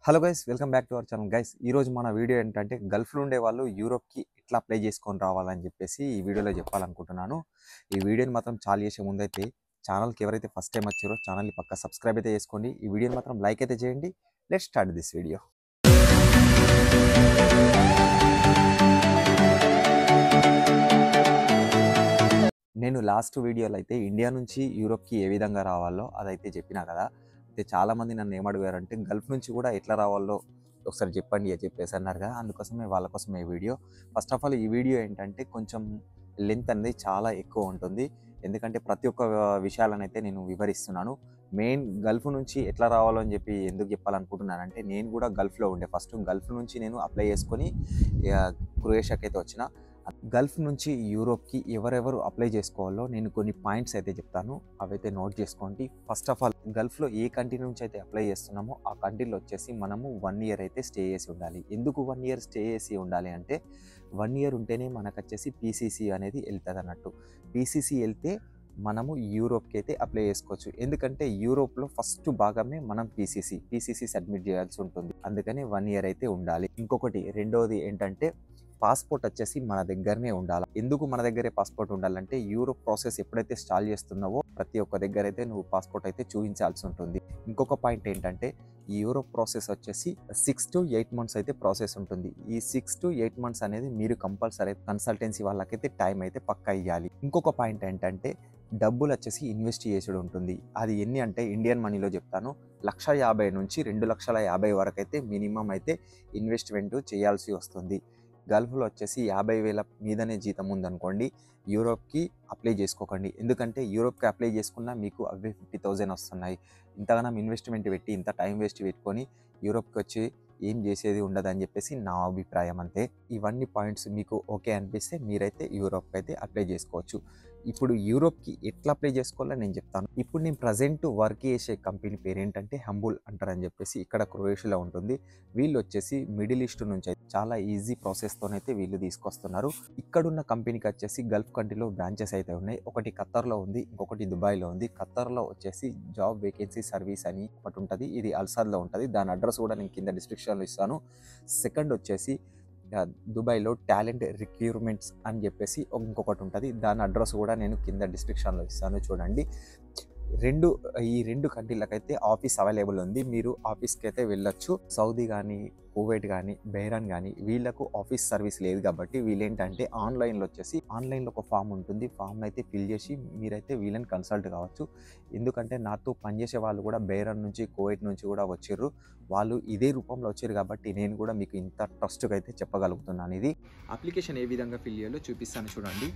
Hello guys, welcome back to our channel. Guys, ఈరోజు మన video ఏంటంటే గల్ఫ్లో ఉండే వాళ్ళు యూరోప్కి ఎట్లా అప్లై చేసుకొని రావాలని చెప్పేసి ఈ వీడియోలో చెప్పాలనుకుంటున్నాను. ఈ వీడియోని మాత్రం చాలు చేసే ముందైతే ఛానల్కి ఎవరైతే ఫస్ట్ టైం వచ్చారో ఛానల్ని పక్కా సబ్స్క్రైబ్ అయితే చేసుకోండి. ఈ వీడియోని మాత్రం లైక్ అయితే చేయండి. Let's start this video. నేను లాస్ట్ వీడియోలో అయితే ఇండియా నుంచి యూరోప్కి ఏ విధంగా రావాలో అదైతే చెప్పినా కదా. అయితే చాలామంది నన్ను ఏమడిగారంటే గల్ఫ్ నుంచి కూడా ఎట్లా రావాలో ఒకసారి చెప్పండి అని చెప్పేసి అన్నారు కదా. అందుకోసమే వాళ్ళ కోసమే ఈ వీడియో. ఫస్ట్ ఆఫ్ ఆల్ ఈ వీడియో ఏంటంటే కొంచెం లెంత్ అనేది చాలా ఎక్కువ ఉంటుంది. ఎందుకంటే ప్రతి ఒక్క విషయాలను అయితే నేను వివరిస్తున్నాను. మెయిన్ గల్ఫ్ నుంచి ఎట్లా రావాలో అని చెప్పి ఎందుకు చెప్పాలనుకుంటున్నానంటే నేను కూడా గల్ఫ్లో ఉండే. ఫస్ట్ గల్ఫ్ నుంచి నేను అప్లై చేసుకొని క్రొయేషియాకి అయితే వచ్చిన. గల్ఫ్ నుంచి యూరోప్కి ఎవరెవరు అప్లై చేసుకోవాలో నేను కొన్ని పాయింట్స్ అయితే చెప్తాను, అవైతే నోట్ చేసుకోండి. ఫస్ట్ ఆఫ్ ఆల్ గల్ఫ్లో ఏ కంట్రీ నుంచి అయితే అప్లై చేస్తున్నామో ఆ కంట్రీలో వచ్చేసి మనము 1 ఇయర్ అయితే స్టే చేసి ఉండాలి. ఎందుకు 1 ఇయర్ స్టే చేసి ఉండాలి అంటే 1 ఇయర్ ఉంటేనే మనకు వచ్చేసి పీసీసీ అనేది వెళ్తుంది అన్నట్టు. పీసీసీ వెళ్తే మనము యూరోప్కి అయితే అప్లై చేసుకోవచ్చు. ఎందుకంటే యూరోప్లో ఫస్ట్ భాగమే మనం పీసీసీ సబ్మిట్ చేయాల్సి ఉంటుంది. అందుకని 1 ఇయర్ అయితే ఉండాలి. ఇంకొకటి రెండోది ఏంటంటే పాస్పోర్ట్ వచ్చేసి మన దగ్గరనే ఉండాలి. ఎందుకు మన దగ్గరే పాస్పోర్ట్ ఉండాలంటే యూరోప్ ప్రాసెస్ ఎప్పుడైతే స్టార్ట్ చేస్తున్నావో ప్రతి ఒక్క దగ్గర అయితే నువ్వు పాస్పోర్ట్ అయితే చూపించాల్సి ఉంటుంది. ఇంకొక పాయింట్ ఏంటంటే ఈ యూరోప్ ప్రాసెస్ వచ్చేసి 6 to 8 months అయితే ప్రాసెస్ ఉంటుంది. ఈ 6 to 8 months అనేది మీరు కంపల్సరీ కన్సల్టెన్సీ వాళ్ళకైతే టైం అయితే పక్కా ఇవ్వాలి. ఇంకొక పాయింట్ ఏంటంటే డబ్బులు వచ్చేసి ఇన్వెస్ట్ చేసుడు ఉంటుంది. అది ఎన్ని అంటే ఇండియన్ మనీలో చెప్తాను, 1,50,000 నుంచి 2,50,000 వరకు అయితే మినిమం అయితే ఇన్వెస్ట్మెంట్ చేయాల్సి వస్తుంది. గల్ఫ్లో వచ్చేసి 50,000 మీదనే జీతం ఉందనుకోండి, యూరోప్కి అప్లై చేసుకోకండి. ఎందుకంటే యూరోప్కి అప్లై చేసుకున్నా మీకు అవే 50,000 వస్తున్నాయి. ఇంతగానం ఇన్వెస్ట్మెంట్ పెట్టి ఇంత టైం వేస్ట్ పెట్టుకొని యూరోప్కి వచ్చి ఏం చేసేది ఉండదని చెప్పేసి నా అభిప్రాయం అంతే. ఇవన్నీ పాయింట్స్ మీకు ఓకే అనిపిస్తే మీరైతే యూరోప్కి అయితే అప్లై చేసుకోవచ్చు. ఇప్పుడు యూరోప్కి ఎట్లా అప్లై చేసుకోవాలో నేను చెప్తాను. ఇప్పుడు నేను ప్రజెంట్ వర్క్ చేసే కంపెనీ పేరు ఏంటంటే హంబుల్ అంటారని చెప్పేసి ఇక్కడ క్రొయేషియాలో ఉంటుంది. వీళ్ళు వచ్చేసి మిడిల్ ఈస్ట్ నుంచి అయితే చాలా ఈజీ ప్రాసెస్తోనైతే వీళ్ళు తీసుకొస్తున్నారు. ఇక్కడున్న కంపెనీకి వచ్చేసి గల్ఫ్ కంట్రీలో బ్రాంచెస్ అయితే ఉన్నాయి. ఒకటి ఖత్తర్లో ఉంది, ఇంకొకటి దుబాయ్లో ఉంది. ఖత్తర్లో వచ్చేసి జాబ్ వేకెన్సీ సర్వీస్ అని ఒకటి ఉంటుంది. ఇది అల్సాద్లో ఉంటుంది. దాని అడ్రస్ కూడా నేను కింద డిస్క్రిప్షన్లో ఇస్తాను. సెకండ్ వచ్చేసి దుబాయ్లో టాలెంట్ రిక్రూట్మెంట్స్ అని చెప్పేసి ఇంకొకటి ఉంటుంది. దాని అడ్రస్ కూడా నేను కింద డిస్క్రిప్షన్లో ఇస్తాను, చూడండి. ఈ రెండు కంట్రీలకైతే ఆఫీస్ అవైలబుల్ ఉంది. మీరు ఆఫీస్కి అయితే వెళ్ళొచ్చు. సౌదీ కానీ, కువైట్ కానీ, బెహ్రాన్ కానీ వీళ్ళకు ఆఫీస్ సర్వీస్ లేదు కాబట్టి వీళ్ళేంటంటే ఆన్లైన్లో ఒక ఫామ్ ఉంటుంది. ఫామ్ అయితే ఫిల్ చేసి మీరైతే వీళ్ళని కన్సల్ట్ కావచ్చు. ఎందుకంటే నాతో పనిచేసే వాళ్ళు కూడా బెహ్రాన్ నుంచి, కువైట్ నుంచి కూడా వచ్చారు. వాళ్ళు ఇదే రూపంలో వచ్చారు కాబట్టి నేను కూడా మీకు ఇంత ట్రస్ట్గా అయితే చెప్పగలుగుతున్నాను. ఇది అప్లికేషన్ ఏ విధంగా ఫిల్ చేయాలో చూపిస్తాను, చూడండి.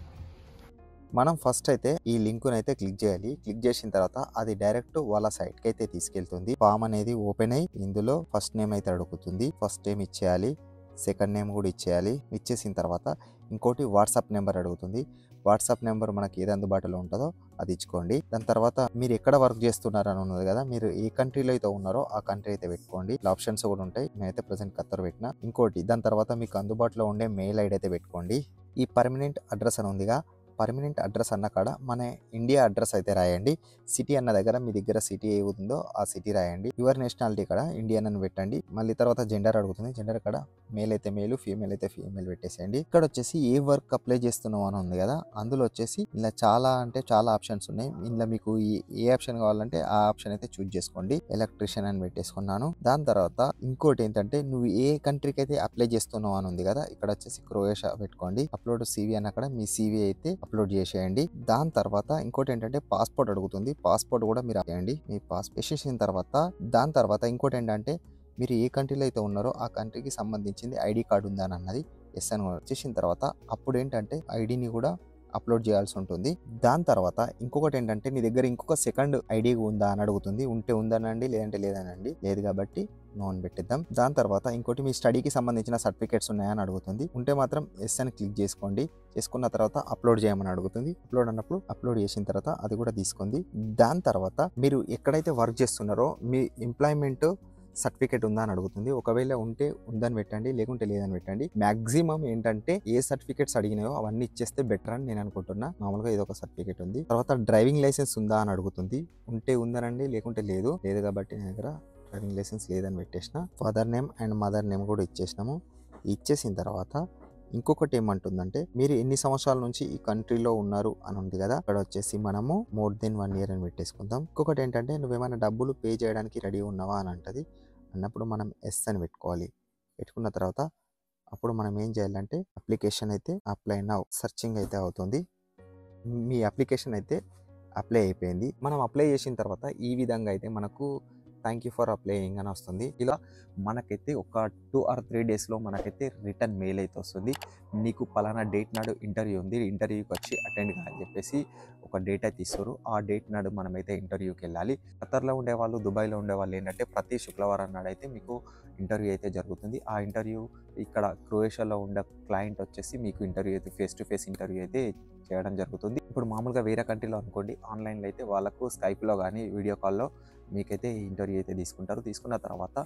మనం ఫస్ట్ అయితే ఈ లింకును అయితే క్లిక్ చేయాలి. క్లిక్ చేసిన తర్వాత అది డైరెక్ట్ వాళ్ళ సైట్కి అయితే తీసుకెళ్తుంది. ఫామ్ అనేది ఓపెన్ అయ్యి ఇందులో ఫస్ట్ నేమ్ అయితే అడుగుతుంది. ఫస్ట్ నేమ్ ఇచ్చేయాలి, సెకండ్ నేమ్ కూడా ఇచ్చేయాలి. ఇచ్చేసిన తర్వాత ఇంకోటి వాట్సాప్ నెంబర్ అడుగుతుంది. వాట్సాప్ నెంబర్ మనకి ఏది అందుబాటులో ఉంటుందో అది ఇచ్చుకోండి. దాని తర్వాత మీరు ఎక్కడ వర్క్ చేస్తున్నారు అని ఉన్నది కదా, మీరు ఏ కంట్రీలో అయితే ఉన్నారో ఆ కంట్రీ అయితే పెట్టుకోండి. ఆప్షన్స్ కూడా ఉంటాయి. నేనైతే ప్రజెంట్ ఖత్తర్ పెట్టిన. ఇంకోటి దాని తర్వాత మీకు అందుబాటులో ఉండే మెయిల్ ఐడి అయితే పెట్టుకోండి. ఈ పర్మనెంట్ అడ్రస్ అని ఉందిగా, పర్మనెంట్ అడ్రస్ అన్న కాడ మన ఇండియా అడ్రస్ అయితే రాయండి. సిటీ అన్న దగ్గర మీ దగ్గర సిటీ ఏ ఉందో ఆ సిటీ రాయండి. యువర్ నేషనాలిటీ కాడ ఇండియన్ అని పెట్టండి. మళ్ళీ తర్వాత జెండర్ అడుగుతుంది. జెండర్ కాడ మేల్ అయితే మేలు, ఫీమేల్ అయితే ఫీమేల్ పెట్టేసేయండి. ఇక్కడ వచ్చేసి ఏ వర్క్ అప్లై చేస్తున్నావు అని ఉంది కదా, అందులో వచ్చేసి ఇలా చాలా ఆప్షన్స్ ఉన్నాయి. ఇందులో మీకు ఏ ఆప్షన్ కావాలంటే ఆ ఆప్షన్ అయితే చూజ్ చేసుకోండి. ఎలక్ట్రీషియన్ అని పెట్టేసుకున్నాను. దాని తర్వాత ఇంకోటి ఏంటంటే నువ్వు ఏ కంట్రీకి అయితే అప్లై చేస్తున్నావు అని ఉంది కదా, ఇక్కడ వచ్చేసి క్రొయేషియా పెట్టుకోండి. అప్లోడ్ సివి అని అక్కడ మీ సివి అయితే అప్లోడ్ చేసేయండి. దాని తర్వాత ఇంకోటి ఏంటంటే పాస్పోర్ట్ అడుగుతుంది. పాస్పోర్ట్ కూడా మీరు చేయండి. మీ పాస్పోర్ట్ వేసేసిన తర్వాత దాని తర్వాత ఇంకోటి ఏంటంటే మీరు ఏ కంట్రీలో అయితే ఉన్నారో ఆ కంట్రీకి సంబంధించింది ఐడి కార్డు ఉందా అని అన్నది ఎస్ అని చేసిన తర్వాత అప్పుడు ఏంటంటే ఐడిని కూడా అప్లోడ్ చేయాల్సి ఉంటుంది. దాని తర్వాత ఇంకొకటి ఏంటంటే నీ దగ్గర ఇంకొక సెకండ్ ఐడి ఉందా అని అడుగుతుంది. ఉంటే ఉందనండి, లేదంటే లేదనండి. లేదు కాబట్టి నో అని పెట్టిద్దాం. దాని తర్వాత ఇంకోటి మీ స్టడీకి సంబంధించిన సర్టిఫికేట్స్ ఉన్నాయని అడుగుతుంది. ఉంటే మాత్రం ఎస్ అని క్లిక్ చేసుకోండి. చేసుకున్న తర్వాత అప్లోడ్ చేయమని అడుగుతుంది. అప్లోడ్ అన్నప్పుడు అప్లోడ్ చేసిన తర్వాత అది కూడా తీసుకుంది. దాని తర్వాత మీరు ఎక్కడైతే వర్క్ చేస్తున్నారో మీ ఎంప్లాయ్మెంట్ సర్టిఫికేట్ ఉందా అని అడుగుతుంది. ఒకవేళ ఉంటే ఉందని పెట్టండి, లేకుంటే లేదని పెట్టండి. మాక్సిమం ఏంటంటే ఏ సర్టిఫికేట్స్ అడిగినాయో అవన్నీ ఇచ్చేస్తే బెటర్ అని నేను అనుకుంటున్నా. మామూలుగా ఏదో ఒక సర్టిఫికేట్ ఉంది. తర్వాత డ్రైవింగ్ లైసెన్స్ ఉందా అని అడుగుతుంది. ఉంటే ఉందనండి, లేకుంటే లేదు. లేదు కాబట్టి నా దగ్గర డ్రైవింగ్ లైసెన్స్ లేదని పెట్టేసిన. Father name and mother name కూడా ఇచ్చేసినాము. ఇచ్చేసిన తర్వాత ఇంకొకటి ఏమంటుందంటే మీరు ఎన్ని సంవత్సరాల నుంచి ఈ కంట్రీలో ఉన్నారు అని ఉంది కదా, అక్కడ వచ్చేసి మనము మోర్ దెన్ 1 year అని పెట్టేసుకుందాం. ఇంకొకటి ఏంటంటే నువ్వేమైనా డబ్బులు పే చేయడానికి రెడీ ఉన్నావా అని అంటది. అన్నప్పుడు మనం ఎస్ అని పెట్టుకోవాలి. పెట్టుకున్న తర్వాత అప్పుడు మనం ఏం చేయాలంటే అప్లికేషన్ అయితే అప్లై నౌ సర్చింగ్ అయితే అవుతుంది. మీ అప్లికేషన్ అయితే అప్లై అయిపోయింది. మనం అప్లై చేసిన తర్వాత ఈ విధంగా అయితే మనకు థ్యాంక్ యూ ఫర్ అప్లయింగ్ అని వస్తుంది. ఇలా మనకైతే ఒక 2 or 3 daysలో మనకైతే రిటర్న్ మెయిల్ అయితే వస్తుంది. నీకు పలానా డేట్ నాడు ఇంటర్వ్యూ ఉంది, ఇంటర్వ్యూకి వచ్చి అటెండ్ కా అని చెప్పేసి ఒక డేట్ అయితే ఇస్తారు. ఆ డేట్ నాడు మనమైతే ఇంటర్వ్యూకి వెళ్ళాలి. ఖతర్లో ఉండేవాళ్ళు, దుబాయ్లో ఉండేవాళ్ళు ఏంటంటే ప్రతి శుక్రవారం నాడు అయితే మీకు ఇంటర్వ్యూ అయితే జరుగుతుంది. ఆ ఇంటర్వ్యూ ఇక్కడ క్రొయేషియాలో ఉండే క్లయింట్ వచ్చేసి మీకు ఇంటర్వ్యూ అయితే ఫేస్ టు ఫేస్ ఇంటర్వ్యూ అయితే చేయడం జరుగుతుంది. ఇప్పుడు మామూలుగా వేరే కంట్రీలో అనుకోండి, ఆన్లైన్లో అయితే వాళ్ళకు స్కైప్లో కానీ వీడియో కాల్లో మీకైతే ఇంటర్వ్యూ అయితే తీసుకుంటారు. తీసుకున్న తర్వాత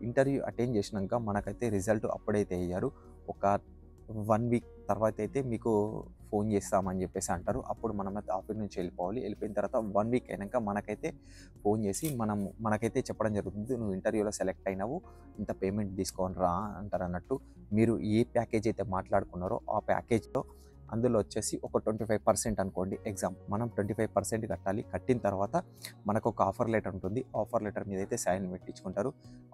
ఇంటర్వ్యూ అటెండ్ చేసినాక మనకైతే రిజల్ట్ అప్పుడైతే అయ్యారు. ఒక 1 week తర్వాత అయితే మీకు ఫోన్ చేస్తామని చెప్పేసి అంటారు. అప్పుడు మనమైతే ఆఫీస్ నుంచి వెళ్ళిపోవాలి. వెళ్ళిపోయిన తర్వాత 1 week అయినాక మనకైతే ఫోన్ చేసి మనకైతే చెప్పడం జరుగుతుంది, నువ్వు ఇంటర్వ్యూలో సెలెక్ట్ అయినావు, ఇంత పేమెంట్ తీసుకొని రా అంటారు అన్నట్టు. మీరు ఏ ప్యాకేజ్ అయితే మాట్లాడుకున్నారో ఆ ప్యాకేజ్లో అందులో వచ్చేసి ఒక 25% అనుకోండి. మనం 25% కట్టాలి. కట్టిన తర్వాత మనకు ఒక ఆఫర్ లెటర్ ఉంటుంది. ఆఫర్ లెటర్ మీద అయితే సైన్ పెట్టించుకుంటారు.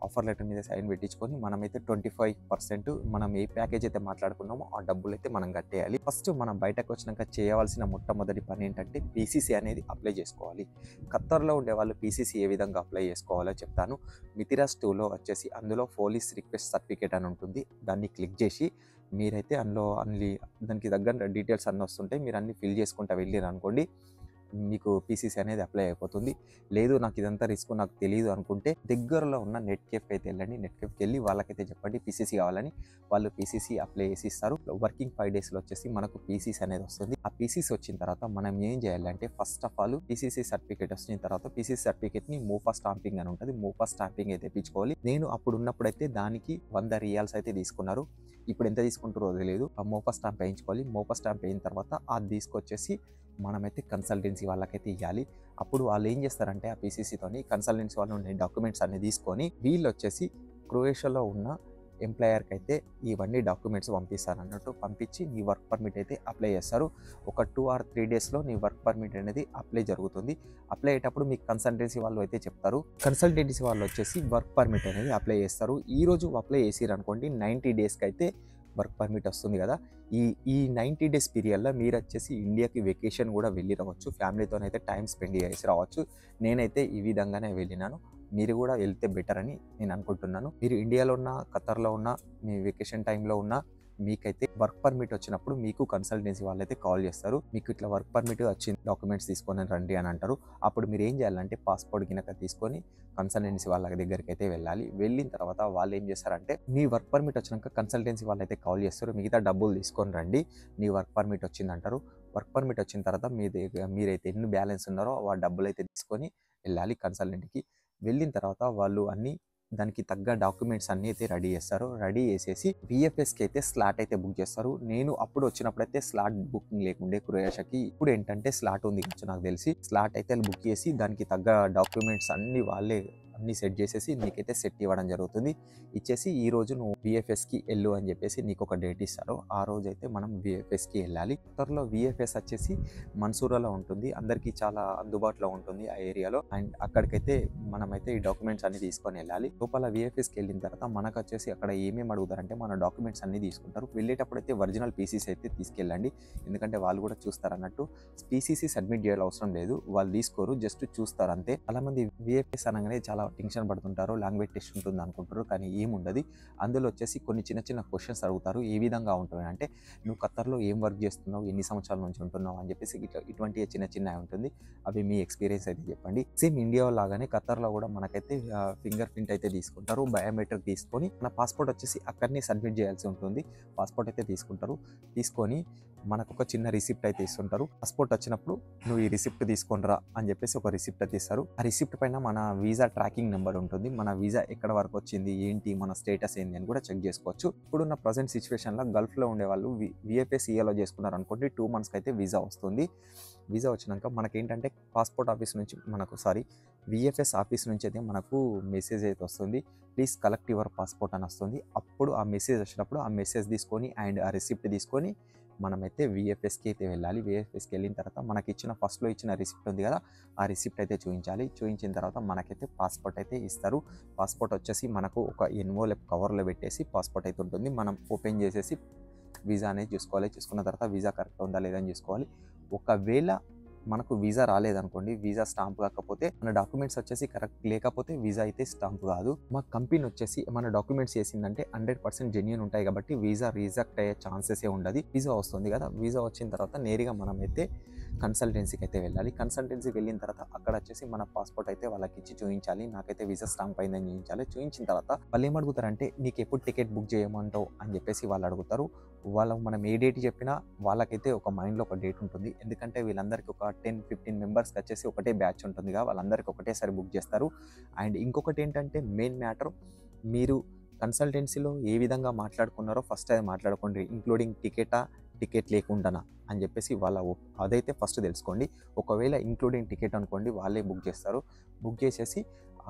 ఆఫర్ లెటర్ మీద సైన్ పెట్టించుకొని మనమైతే 25% మనం ఏ ప్యాకేజ్ అయితే మాట్లాడుకున్నామో ఆ డబ్బులు అయితే మనం కట్టేయాలి. ఫస్ట్ మనం బయటకు వచ్చినాక చేయవలసిన మొట్టమొదటి పని ఏంటంటే పీసీసీ అనేది అప్లై చేసుకోవాలి. ఖత్తర్లో ఉండే వాళ్ళు పీసీసీ ఏ విధంగా అప్లై చేసుకోవాలో చెప్తాను. మితిరాస్ 2లో వచ్చేసి అందులో పోలీస్ రిక్వెస్ట్ సర్టిఫికేట్ అని ఉంటుంది. దాన్ని క్లిక్ చేసి మీరైతే అందులో దానికి తగ్గ డీటెయిల్స్ అన్నీ వస్తుంటాయి. మీరు అన్ని ఫిల్ చేసుకుంటూ వెళ్ళారు అనుకోండి, మీకు పీసీసీ అనేది అప్లై అయిపోతుంది. లేదు నాకు ఇదంతా రిస్క్ నాకు తెలియదు అనుకుంటే దగ్గరలో ఉన్న నెట్ కేఫ్కి అయితే వెళ్ళండి. నెట్ కేఫ్కి వెళ్ళి వాళ్ళకైతే చెప్పండి పీసీసీ కావాలని. వాళ్ళు పీసీసీ అప్లై చేసి ఇస్తారు. వర్కింగ్ 5 daysలో వచ్చేసి మనకు పీసీసీ అనేది వస్తుంది. ఆ పీసీసీ వచ్చిన తర్వాత మనం ఏం చేయాలంటే first of all PCC certificate వచ్చిన తర్వాత పీసీసీ సర్టిఫికేట్ని మోపా స్టాంపింగ్ అని ఉంటుంది. మోపా స్టాంపింగ్ అయితే తెప్పించుకోవాలి. నేను అప్పుడు ఉన్నప్పుడైతే దానికి 100 రియాల్స్ అయితే తీసుకున్నారు. ఇప్పుడు ఎంత తీసుకుంటారో తెలియదు. ఆ మోపా స్టాంప్ వేయించుకోవాలి. మోపా స్టాంప్ అయిన తర్వాత అది తీసుకొచ్చేసి మనమైతే కన్సల్టెన్సీ వాళ్ళకైతే ఇవ్వాలి. అప్పుడు వాళ్ళు ఏం చేస్తారంటే ఆ పీసీసీతోని కన్సల్టెన్సీ వాళ్ళు ఉండే డాక్యుమెంట్స్ అన్ని తీసుకొని వీళ్ళు వచ్చేసి క్రొయేషియాలో ఉన్న ఎంప్లాయర్కి అయితే ఇవన్నీ డాక్యుమెంట్స్ పంపిస్తారు అన్నట్టు. పంపించి నీ వర్క్ పర్మిట్ అయితే అప్లై చేస్తారు. ఒక 2 or 3 daysలో నీ వర్క్ పర్మిట్ అనేది అప్లై జరుగుతుంది. అప్లై అయ్యేటప్పుడు మీకు కన్సల్టెన్సీ వాళ్ళు అయితే చెప్తారు. కన్సల్టెన్సీ వాళ్ళు వచ్చేసి వర్క్ పర్మిట్ అనేది అప్లై చేస్తారు. ఈరోజు అప్లై చేసిరు అనుకోండి 90 daysకి అయితే వర్క్ పర్మిట్ వస్తుంది కదా. ఈ 90 days పీరియడ్లో మీరు వచ్చేసి ఇండియాకి వెకేషన్ కూడా వెళ్ళి రావచ్చు. ఫ్యామిలీతోనైతే టైం స్పెండ్ చేసి రావచ్చు. నేనైతే ఈ విధంగానే వెళ్ళినాను. మీరు కూడా వెళ్తే బెటర్ అని నేను అనుకుంటున్నాను. మీరు ఇండియాలో ఉన్న, ఖతర్లో ఉన్న, మీ వెకేషన్ టైంలో ఉన్న మీకైతే వర్క్ పర్మిట్ వచ్చినప్పుడు మీకు కన్సల్టెన్సీ వాళ్ళైతే కాల్ చేస్తారు. మీకు ఇట్లా వర్క్ పర్మిట్ వచ్చింది, డాక్యుమెంట్స్ తీసుకొని రండి అని అంటారు. అప్పుడు మీరు ఏం చేయాలంటే పాస్పోర్ట్ గినక తీసుకొని కన్సల్టెన్సీ వాళ్ళ దగ్గరికి అయితే వెళ్ళాలి. వెళ్ళిన తర్వాత వాళ్ళు ఏం చేస్తారంటే మీ వర్క్ పర్మిట్ వచ్చినాక కన్సల్టెన్సీ వాళ్ళు అయితే కాల్ చేస్తారు, మిగతా డబ్బులు తీసుకొని రండి, నీ వర్క్ పర్మిట్ వచ్చింది అంటారు. వర్క్ పర్మిట్ వచ్చిన తర్వాత మీరైతే ఎన్ని బ్యాలెన్స్ ఉన్నారో ఆ డబ్బులు అయితే తీసుకొని వెళ్ళాలి కన్సల్టెంట్కి. వెళ్ళిన తర్వాత వాళ్ళు దానికి తగ్గ డాక్యుమెంట్స్ అన్నీ అయితే రెడీ చేస్తారు. రెడీ చేసేసి విఎఫ్ఎస్కి అయితే స్లాట్ అయితే బుక్ చేస్తారు. నేను అప్పుడు వచ్చినప్పుడైతే స్లాట్ బుకింగ్ లేకుండే క్రొయేషియాకి. ఇప్పుడు ఏంటంటే స్లాట్ ఉంది కొంచెం నాకు తెలిసి. స్లాట్ అయితే బుక్ చేసి దానికి తగ్గ డాక్యుమెంట్స్ అన్నీ వాళ్ళే అన్నీ సెట్ చేసేసి నీకైతే సెట్ ఇవ్వడం జరుగుతుంది. ఇచ్చేసి ఈ రోజు నువ్వు విఎఫ్ఎస్కి వెళ్ళు అని చెప్పేసి నీకు ఒక డేట్ ఇస్తారు. ఆ రోజు అయితే మనం విఎఫ్ఎస్కి వెళ్ళాలి. ఖతర్లో విఎఫ్ఎస్ వచ్చేసి మన్సూరాలో ఉంటుంది. అందరికీ చాలా అందుబాటులో ఉంటుంది ఆ ఏరియాలో. అండ్ అక్కడికైతే మనమైతే ఈ డాక్యుమెంట్స్ అన్ని తీసుకొని వెళ్ళాలి. లోపల విఎఫ్ఎస్కి వెళ్ళిన తర్వాత మనకు వచ్చేసి అక్కడ ఏమేమి అడుగుతారంటే మన డాక్యుమెంట్స్ అన్ని తీసుకుంటారు. వెళ్ళేటప్పుడు అయితే ఒరిజినల్ పీసీసీ అయితే తీసుకెళ్ళండి, ఎందుకంటే వాళ్ళు కూడా చూస్తారు అన్నట్టు. పీసీసీ సబ్మిట్ చేయాల్సిన అవసరం లేదు, వాళ్ళు తీసుకోరు, జస్ట్ చూస్తారు అంతే. చాలా మంది విఎఫ్ఎస్ అనగానే చాలా టెన్షన్ పడుతుంటారు, లాంగ్వేజ్ టెస్ట్ ఉంటుంది అనుకుంటారు, కానీ ఏముండదు. అందులో వచ్చేసి కొన్ని చిన్న చిన్న క్వశ్చన్స్ అడుగుతారు. ఏ విధంగా ఉంటుంది అంటే నువ్వు ఖతర్లో ఏం వర్క్ చేస్తున్నావు, ఎన్ని సంవత్సరాల నుంచి ఉంటున్నావు అని చెప్పేసి ఇటువంటి చిన్న చిన్న ఉంటుంది. అవి మీ ఎక్స్పీరియన్స్ అయితే చెప్పండి. సేమ్ ఇండియా లాగానే ఖతర్లో కూడా మనకైతే ఫింగర్ ప్రింట్ అయితే తీసుకుంటారు, బయోమెట్రిక్ తీసుకొని మన పాస్పోర్ట్ వచ్చేసి అక్కడనే సబ్మిట్ చేయాల్సి ఉంటుంది. పాస్పోర్ట్ అయితే తీసుకుంటారు. తీసుకొని మనకు ఒక చిన్న రిసిప్ట్ అయితే ఇస్తుంటారు. పాస్పోర్ట్ వచ్చినప్పుడు నువ్వు ఈ రిసిప్ట్ తీసుకొని రా అని చెప్పేసి ఒక రిసిప్ట్ అయితే ఇస్తారు. ఆ రిసిప్ట్ పైన మన వీసా ట్రాకింగ్ నెంబర్ ఉంటుంది. మన వీసా ఎక్కడ వరకు వచ్చింది, ఏంటి, మన స్టేటస్ ఏంటి అని కూడా చెక్ చేసుకోవచ్చు. ఇప్పుడున్న ప్రజెంట్ సిచ్యువేషన్లో గల్ఫ్లో ఉండే వాళ్ళు VFS-EAలో చేసుకున్నారు అనుకోండి, 2 monthsకి అయితే వీసా వస్తుంది. వీసా వచ్చినాక మనకేంటంటే పాస్పోర్ట్ ఆఫీస్ నుంచి VFS ఆఫీస్ నుంచి అయితే మనకు మెసేజ్ అయితే వస్తుంది. ప్లీజ్ కలెక్ట్ యువర్ పాస్పోర్ట్ అని వస్తుంది. అప్పుడు ఆ మెసేజ్ వచ్చినప్పుడు ఆ మెసేజ్ తీసుకొని అండ్ ఆ రిసిప్ట్ తీసుకొని మనమైతే VFSకి అయితే వెళ్ళాలి. VFSకి వెళ్ళిన తర్వాత మనకి ఫస్ట్లో ఇచ్చిన రిసిప్ట్ ఉంది కదా, ఆ రిసిప్ట్ అయితే చూపించాలి. చూపించిన తర్వాత మనకైతే పాస్పోర్ట్ అయితే ఇస్తారు. పాస్పోర్ట్ వచ్చేసి మనకు ఒక ఎన్వోలప్ కవర్లో పెట్టేసి పాస్పోర్ట్ అయితే ఉంటుంది. మనం ఓపెన్ చేసేసి వీసా అనేది చూసుకోవాలి. చూసుకున్న తర్వాత వీసా కరెక్ట్ ఉందా లేదా అని చూసుకోవాలి. ఒకవేళ మనకు వీసా రాలేదనుకోండి, వీసా స్టాంప్ కాకపోతే మన డాక్యుమెంట్స్ వచ్చేసి కరెక్ట్ లేకపోతే వీసా అయితే స్టాంప్ కాదు. మా కంపెనీ వచ్చేసి మన డాక్యుమెంట్స్ చేసిందంటే 100% జెన్యూన్ ఉంటాయి కాబట్టి వీసా రిజెక్ట్ అయ్యే ఛాన్సెసే ఉండదు. వీసా వస్తుంది కదా, వీసా వచ్చిన తర్వాత నేరుగా మనమైతే కన్సల్టెన్సీకి అయితే వెళ్ళాలి. కన్సల్టెన్సీకి వెళ్ళిన తర్వాత అక్కడ వచ్చేసి మన పాస్పోర్ట్ అయితే వాళ్ళకి ఇచ్చి చూపించాలి. నాకైతే వీసా స్టాంప్ అయిందని చూపించాలి. చూపించిన తర్వాత వాళ్ళు ఏమడుగుతారంటే నీకు ఎప్పుడు టికెట్ బుక్ చేయమంటావు అని చెప్పేసి వాళ్ళు అడుగుతారు. మనం ఏ డేట్ చెప్పినా వాళ్ళకైతే ఒక మైండ్లో ఒక డేట్ ఉంటుంది. ఎందుకంటే వీళ్ళందరికీ ఒక 10-15 మెంబర్స్కి వచ్చేసి ఒకటే బ్యాచ్ ఉంటుందిగా, వాళ్ళందరికీ ఒకటేసారి బుక్ చేస్తారు. అండ్ ఇంకొకటి ఏంటంటే మెయిన్ మ్యాటర్, మీరు కన్సల్టెన్సీలో ఏ విధంగా మాట్లాడుకున్నారో ఫస్ట్ అది మాట్లాడుకోండి. ఇంక్లూడింగ్ టికెట్ లేకుండానా అని చెప్పేసి అదైతే ఫస్ట్ తెలుసుకోండి. ఒకవేళ ఇంక్లూడింగ్ టికెట్ అనుకోండి, వాళ్ళే బుక్ చేస్తారు. బుక్ చేసేసి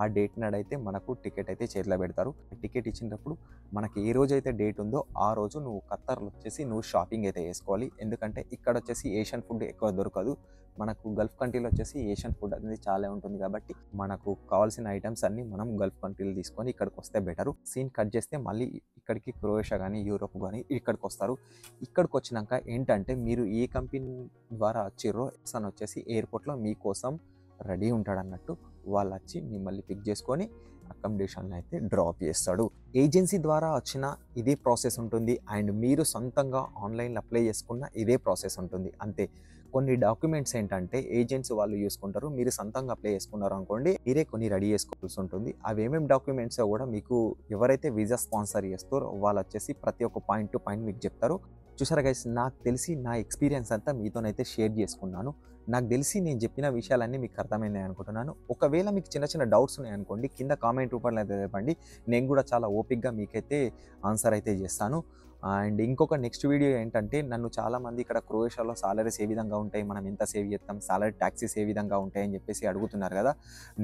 ఆ డేట్ నాడైతే మనకు టికెట్ అయితే చేతిలో పెడతారు. టికెట్ ఇచ్చినప్పుడు మనకి ఏ రోజు అయితే డేట్ ఉందో ఆ రోజు నువ్వు ఖత్తర్లో వచ్చేసి నువ్వు షాపింగ్ అయితే చేసుకోవాలి. ఎందుకంటే ఇక్కడ వచ్చేసి ఏషియన్ ఫుడ్ ఎక్కువ దొరకదు. మనకు గల్ఫ్ కంట్రీలో వచ్చేసి ఏషియన్ ఫుడ్ అనేది చాలా ఉంటుంది కాబట్టి మనకు కావాల్సిన ఐటమ్స్ అన్ని మనం గల్ఫ్ కంట్రీలు తీసుకొని ఇక్కడికి వస్తే బెటరు. సీన్ కట్ చేస్తే మళ్ళీ ఇక్కడికి క్రొయేషియా కానీ యూరోప్ కానీ ఇక్కడికి వస్తారు. ఇక్కడికి వచ్చినాక ఏంటంటే మీరు ఏ కంపెనీ ద్వారా వచ్చిర్రో వచ్చేసి ఎయిర్పోర్ట్లో మీకోసం రెడీ ఉంటాడు అన్నట్టు. వాళ్ళు వచ్చి మిమ్మల్ని పిక్ చేసుకొని అకామిడేషన్లో అయితే డ్రాప్ చేస్తాడు. ఏజెన్సీ ద్వారా వచ్చిన ఇదే ప్రాసెస్ ఉంటుంది. అండ్ మీరు సొంతంగా ఆన్లైన్లో అప్లై చేసుకున్న ఇదే ప్రాసెస్ ఉంటుంది. అంతే, కొన్ని డాక్యుమెంట్స్ ఏంటంటే ఏజెన్సీ వాళ్ళు చూసుకుంటారు. మీరు సొంతంగా అప్లై చేసుకున్నారు అనుకోండి, మీరే కొన్ని రెడీ చేసుకోవాల్సి ఉంటుంది. అవి ఏమేమి డాక్యుమెంట్స్ కూడా మీకు ఎవరైతే వీసా స్పాన్సర్ చేస్తారో వాళ్ళు వచ్చేసి ప్రతి ఒక్క పాయింట్ టు పాయింట్ మీకు చెప్తారు. చూసారా గైస్, నాకు తెలిసి నా ఎక్స్పీరియన్స్ అంతా మీతోనైతే షేర్ చేసుకున్నాను. నాకు తెలిసి నేను చెప్పిన విషయాలన్నీ మీకు అర్థమైనాయి అనుకుంటున్నాను. ఒకవేళ మీకు చిన్న చిన్న డౌట్స్ ఉన్నాయనుకోండి, కింద కామెంట్ రూపంలో అయితే చెప్పండి. నేను కూడా చాలా ఓపిక్గా మీకైతే ఆన్సర్ అయితే చేస్తాను. అండ్ ఇంకొక నెక్స్ట్ వీడియో ఏంటంటే, నన్ను చాలామంది ఇక్కడ క్రొయేషియాలో సాలరీస్ ఏ విధంగా ఉంటాయి, మనం ఎంత సేవ్ చేస్తాం, సాలరీ ట్యాక్సెస్ ఏ విధంగా ఉంటాయి అని చెప్పేసి అడుగుతున్నారు కదా.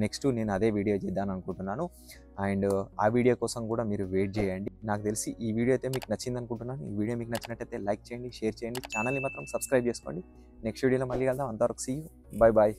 నెక్స్ట్ నేను అదే వీడియో చేద్దాను అనుకుంటున్నాను. అండ్ ఆ వీడియో కోసం కూడా మీరు వెయిట్ చేయండి. నాకు తెలిసి ఈ వీడియో అయితే మీకు నచ్చింది అనుకుంటున్నాను. ఈ వీడియో మీకు నచ్చినట్టయితే లైక్ చేయండి, షేర్ చేయండి, ఛానల్ని మాత్రం సబ్స్క్రైబ్ చేసుకోండి. నెక్స్ట్ వీడియోలో మళ్ళీ కలుద్దాం. అంతవరకు సీ యూ, బై బాయ్.